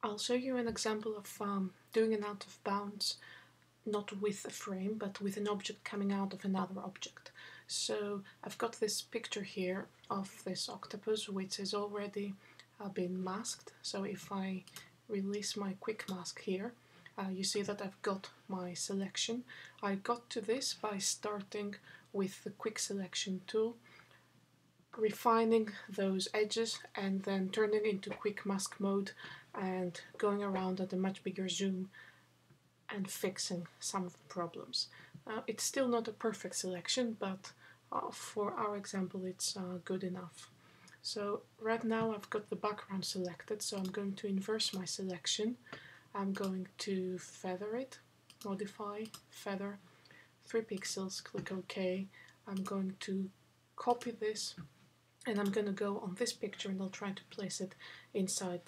I'll show you an example of doing an out of bounds, not with a frame, but with an object coming out of another object. So I've got this picture here of this octopus, which is already been masked. So if I release my quick mask here, you see that I've got my selection. I got to this by starting with the quick selection tool, refining those edges and then turning into quick mask mode and going around at a much bigger zoom and fixing some of the problems. It's still not a perfect selection, but for our example it's good enough. So right now I've got the background selected, so I'm going to inverse my selection. I'm going to feather it, modify, feather, 3 pixels, click OK. I'm going to copy this and I'm going to go on this picture and I'll try to place it inside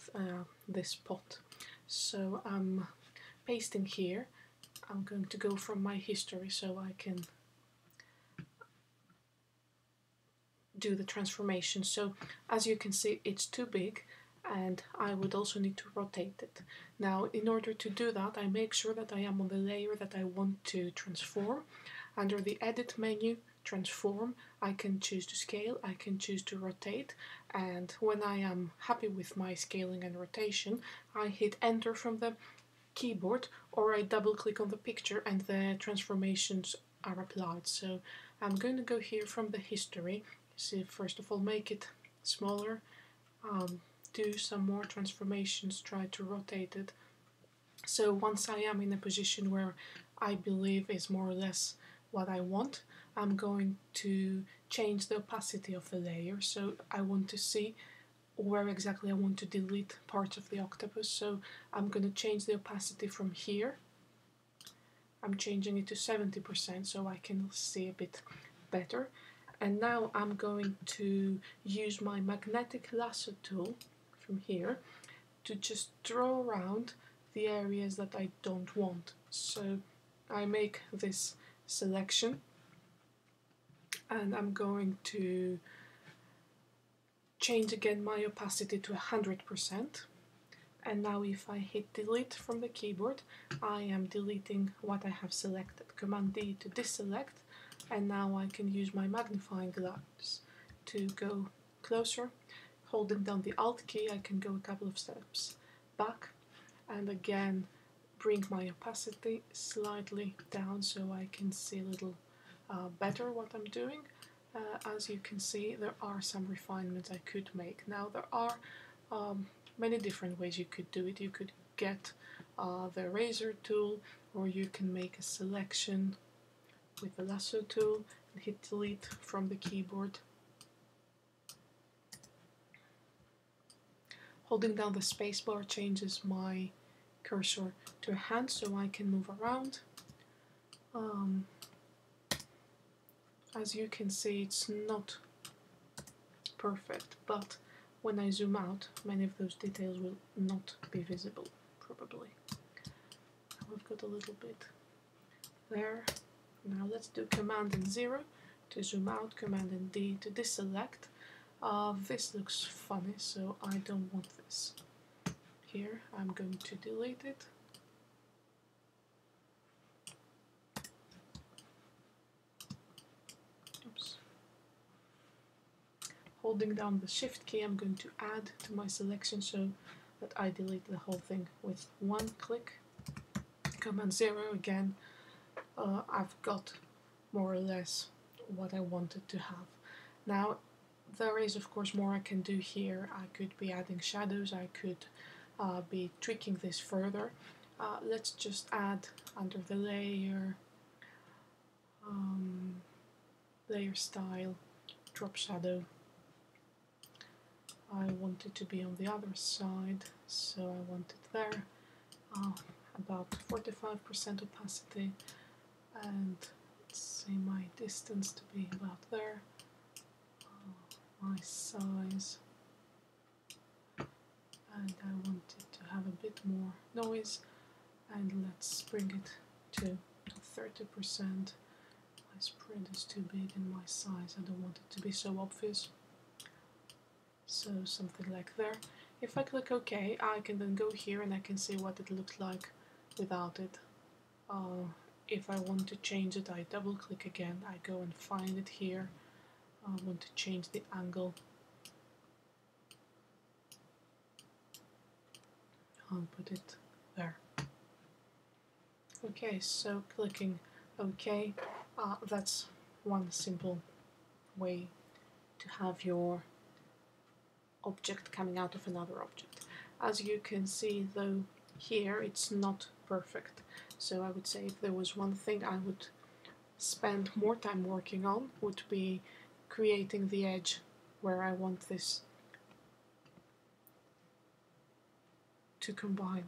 this pot. So I'm pasting here. I'm going to go from my history so I can do the transformation. So as you can see, it's too big and I would also need to rotate it. Now in order to do that, I make sure that I am on the layer that I want to transform. Under the edit menu, transform, I can choose to scale, I can choose to rotate, and when I am happy with my scaling and rotation, I hit enter from the keyboard, or I double click on the picture and the transformations are applied. So I'm going to go here from the history. So first of all, make it smaller, do some more transformations, try to rotate it. So once I am in a position where I believe is more or less what I want, I'm going to change the opacity of the layer. So I want to see where exactly I want to delete parts of the octopus. So I'm going to change the opacity from here. I'm changing it to 70% so I can see a bit better. And now I'm going to use my magnetic lasso tool from here to just draw around the areas that I don't want. So I make this selection and I'm going to change again my opacity to 100%. And now if I hit delete from the keyboard, I am deleting what I have selected. Command D to deselect, and now I can use my magnifying glass to go closer. Holding down the Alt key, I can go a couple of steps back and again bring my opacity slightly down so I can see a little better what I'm doing. As you can see, there are some refinements I could make. Now there are many different ways you could do it. You could get the eraser tool, or you can make a selection with the lasso tool and hit delete from the keyboard. Holding down the spacebar changes my cursor to a hand so I can move around. As you can see, it's not perfect, but when I zoom out, many of those details will not be visible, probably. We've got a little bit there. Now let's do Command and 0 to zoom out, Command and D to deselect. This looks funny, so I don't want this. Here, I'm going to delete it. Oops. Holding down the Shift key, I'm going to add to my selection so that I delete the whole thing with one click. Command 0 again. I've got more or less what I wanted to have. Now there is of course more I can do here. I could be adding shadows, I could be tweaking this further. Let's just add under the layer, layer style, drop shadow. I want it to be on the other side, so I want it there. About 45% opacity, and let's see my distance to be about there, my size, and I want it to have a bit more noise, and let's bring it to 30%. My spread is too big and my size, I don't want it to be so obvious, so something like there. If I click OK, I can then go here and I can see what it looks like without it. If I want to change it, I double click again, I go and find it here. I want to change the angle. I'll put it there. Okay, so clicking OK, that's one simple way to have your object coming out of another object. As you can see though, here it's not perfect. So I would say if there was one thing I would spend more time working on, would be creating the edge where I want this to combine.